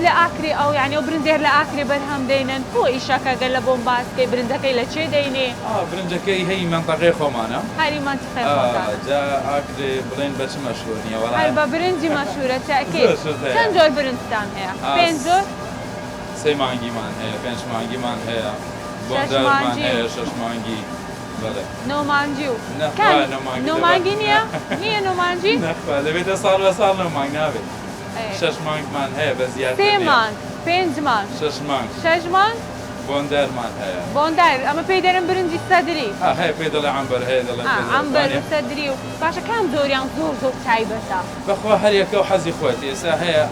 لە ئاکری ئەو یعنی ئەو برنجێر لە ئاکری بەرهەم دێنن بۆ ئیشەکە گەل لە بۆم باسکەی برنجەکەی لە چێ دەینێ؟ برنجەکەی هەی منطقەی خۆمانە هەری منطقەی خۆتانە جا ئاکری بڵێن بە چ مەشهوور نییە هەر بە برنجی مەشهورە تاکید چەند جۆر برنجتان هەیە؟ پێنج جۆر؟ سێ مانگیمان هەیە پێنج مانگیمان هەیە بۆندارمان هەیە شەش مانگی نۆمانجی و نۆمانگی نییە؟ نییە نۆمانجی؟ دەبێتە ساڵ بە ساڵ نۆمانگ نابێت شەش مانگمان هەیە بە زیاتر سێ مانگ پێنج مانگ شەش مانگ بۆندارمان هەیە بۆندار ئەمە پێی دەرم برنجی سەدری هەیە پێ دەڵێ عەمبەر هەیە دەڵێ عەمبەر و سەدری و باشە کام زۆریان زۆر تایبەتە بەخوا هەر یەکە و حەزی خۆت ئێستا هەیە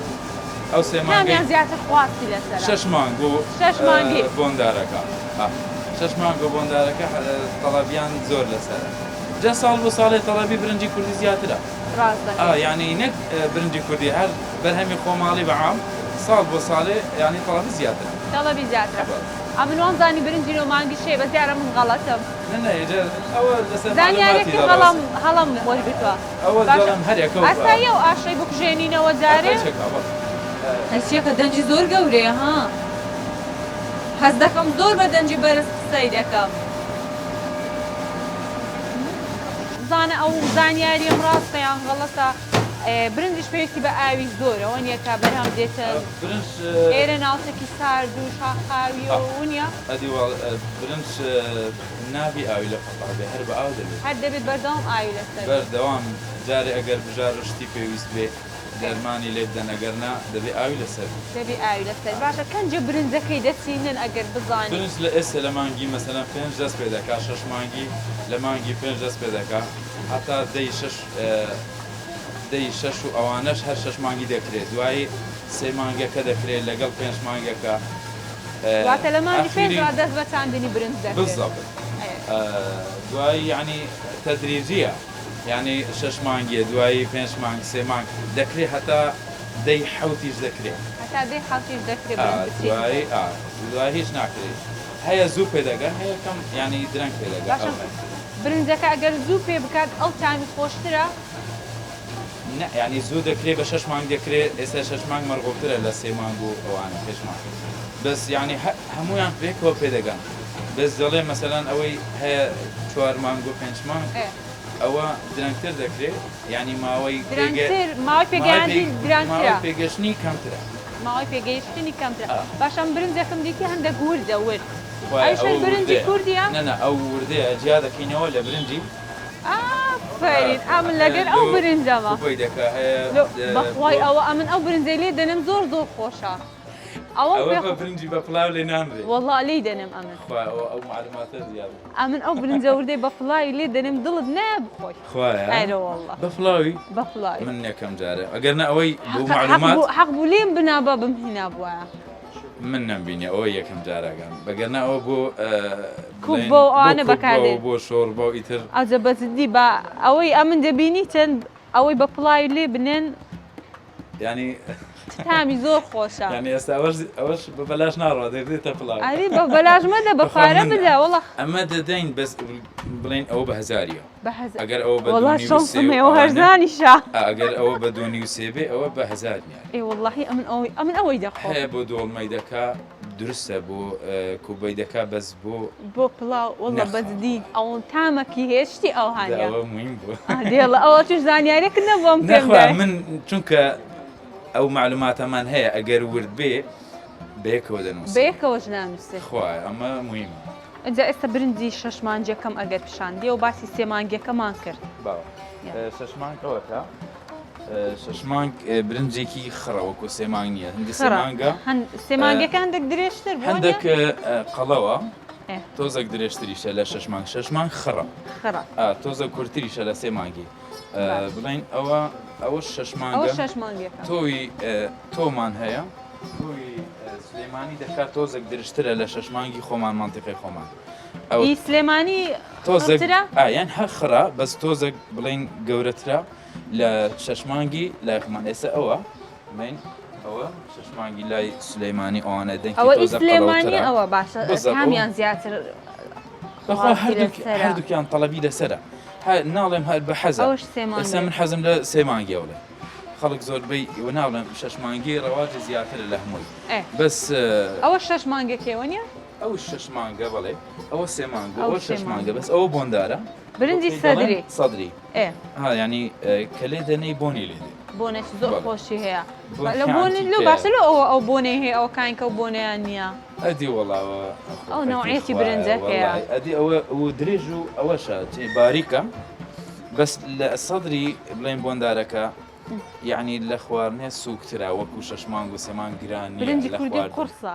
ئەو سێ مانگی کامیان زیاتر خواستی لەسەر شەش مانگ و شەش مانگی بۆندارەکە شەش مانگ و بۆندارەکە تەڵەبیان زۆر لەسەرە جا ساڵ بۆ ساڵێ تەڵەبی برنجی کوردی زیاترە یعنی نەک برنجی کوردی هەر بەرهەمی خۆماڵی بەعام ساڵ بۆ ساڵێ یعنی تەڵەبی زیاترە تەڵەبی زیاترە ئەمن وانزانی برنجی نۆمانگی شێ بەس دیارە من غەڵەتم زانیارێکی هەڵم وەرگتووە ئەوە دەڵێم هەر یەکە ئاسایی و ئاشەی بکوژێنینەوە جارێ هەچیەکە دەنجی زۆر گەورەیە ها هەز دەکەم زۆر بە دەنجی بەرز قسەی دەکەم زانە ئەو زانیاریم ڕاستە یان غەڵەتە برنجش پێویستی بە ئاوی زۆرە ئەوە نییە کە بەرهەم دێتە ئێرە ناوچێکی سارد و شاخاوی و نییە برنج نابی ئاوی لە فەڵا بێ هەر بە ئاو دەبێت هەر دەبێت بەردەوام ئاوی لەسەر بەردەوام جارێ ئەگەر بژار شتی پێویست بێ دەرمانی لێ بدەن ئەگەرنا دەبێ ئاوی لەسەر دەبێ ئاوی لەسەر باشە کەنجە برنجەکەی دەچینن ئەگەر بزانین برنج لە ئێستا لە مانگی مەسەلەن پێنج دەست پێ دەکا شەش مانگی لە مانگی پێنج دەست پێ دەکا هەتا دەی شەش و ئەوانەش هەر شەش مانگی دەکرێت دوایی سێ مانگەکە دەکرێت لەگەڵ پێنج مانگەکە واتە لە مانگی پێنج دەست بە چاندنی برنج دەکرێت بالضبط دوایی یعنی تەدریجیە یعنی شەش مانگیە دوایی پێنج مانگ سێ مانگ دەکرێت هەتا دەی حەوتیش دەکرێت هەتا دەی حەوتیش دەکرێت دوایی هیچ ناکرێت هەیە زوو پێ دەگەن هەیە کەم یعنی درەنگ پێ دەگەن برنجەکە ئەگەر زوو پێ بکات ئەو تامی خۆشترە یعنی زوو دەکرێت بە شەش مانگ دەکرێت ئێستا شەش مانگ مەرغوبترە لە سێ مانگ و ئەوانە پێش مانگ بەس یعنی هەمویان پێکەوە پێ دەگەن بەس دەڵێ مەسەلەن ئەوەی هەیە چوار مانگ و پێنج مانگ ئەوە درەنگتر دەکرێت یعنی ماوەی پێگەشتنی کەمترە ماوەی پێگەیشتنی کەمترە باشم برنجەکەم دیتی هەندە گوردە ورد ئەیشەن برنجی کوردیە؟ نەنا ئەو وردەیە جیا دەکەینەوە لە برنجی ئافرین ئەمن لەگەر ئەو برنجەمە بەخوای ئەوە ئەمن ئەو برنجەی لێ دەنم زۆر خۆشە ئەوە برنجی بە پڵاو لێ نامرێت وەڵڵا لێی دەنم ئەمن ئەو معلوماتە زیاد ئەمن ئەو برنجە وردەی بە پڵاوی لێ دەنم دڵت نابخۆی خوایە وەڵڵا بە پڵاوی بە پڵاوی من یەکەم جارە ئەگەر نە ئەوەی بۆ معلومات حەق بوو لێم بنابە بمهینا بووە من نەمبینێ ئەوە یەکەم جارەکەم بەگەرنا ئەوە بۆ کوب بۆ ئەوانە بەکاردێت بۆ شۆڕ بۆ ئیتر ئەوجە بەجددی بە ئەوەی ئەمن دەبینی چەند ئەوەی بە پڵاوی لێ بنێن ینی تامی زۆر خۆشە ینی ئێستا ئەوەش بە بەلاش ناڕوا دەبێتە پڵاو ئەری بە بەلاش مەدە بە پارە بدە وەڵڵا ئەمە دەدەین بەس بڵێن ئەوە بە هەزاریە ئەگەر ئەوە بە هەرزانیشە ئەگەر ئەوە بە دوونی و سێبێ ئەوە بە هەزار ئێ وەڵڵاهی ئەمن ئەوەی دەخۆ هەیە بۆ دۆڵمەی دەکا درستە بۆ کوبەی دەکا بەس بۆ پڵاو وەڵڵا بەجددی ئەو تامەکی هێشتی ئەو هاانە ئەوە مهم بوو دێڵە ئەوە توش زانیارێک نەبووم پێم من چونکە ئەو معلوماتەمان هەیە ئەگەر ورد بێ بەیەکەوە دەنووسێت بەیەکەوەش نانووسێت خوای ئەمە مهمە ئەجا ئێستا برنجی شەش مانگیەکەم ئەگەر پیشاندی و باسی سێ مانگیەکەمان کرد شەش مانگەوەکە شەش مانگ برنجێکی خڕەوەکو سێ مانگ نییە هەندی سێ مانگەکە هەندێک درێژتر هەندێک قەڵەوە تۆزێک درێژتریشە لە شەش مانگ خڕە تۆزە کورتتریشە لە سێ مانگی بڵین ئەوە شەش مانگە تۆمان هەیە سلێمانی دەکات تۆزێک درشترە لە شەش مانگی خۆمان مانتیقی خۆمان سلێمانی تۆزێکیان هەر خڕە بەس تۆزێک بڵین گەورەترە لە شەش مانگی لایخمان ئێستا ئەوە ئەوە شەش مانگی لای سلەیمانی ئەوانە دەنگی ئەوە سلێمانی ئەوە باشە کامیان زیاتر بەخوا هەردووکیان تەڵەبی لەسەرە ناڵێم هەر بە حەزە ئێستا من حەزم لە سێ مانگیەوە خەڵک زۆربەی ناڵم 6 مانگی ڕەواجی زیاتر لە هەمووی بەس ئەوە 6 مانگێکەوە نیە؟ ئەو 6 مانگە بەڵێ ئەوە 3 مانگە ئەوە 6 مانگە بەس ئەوە بۆندارە برنجی سەدری سەدری ینی کە لێ دەنەی بۆنی لێ بۆنێکی زۆر خۆشی هەیە لە بۆنی لە باشە لە ئەو بۆنەی هەیە ئەو کانکە و بۆنیان نییە ئەدی وەڵاوە ئەو نەوعەتی برنجەکەیە ئەدی ئەوە و درێژ و ئەوەشە باریکە بەس لە سەدری بڵێن بۆندارەکە یعنی لە خواردنێ سووکترا وەکو 6 مانگ و 3 مانگ گران نییە برنجی کوردی قورسە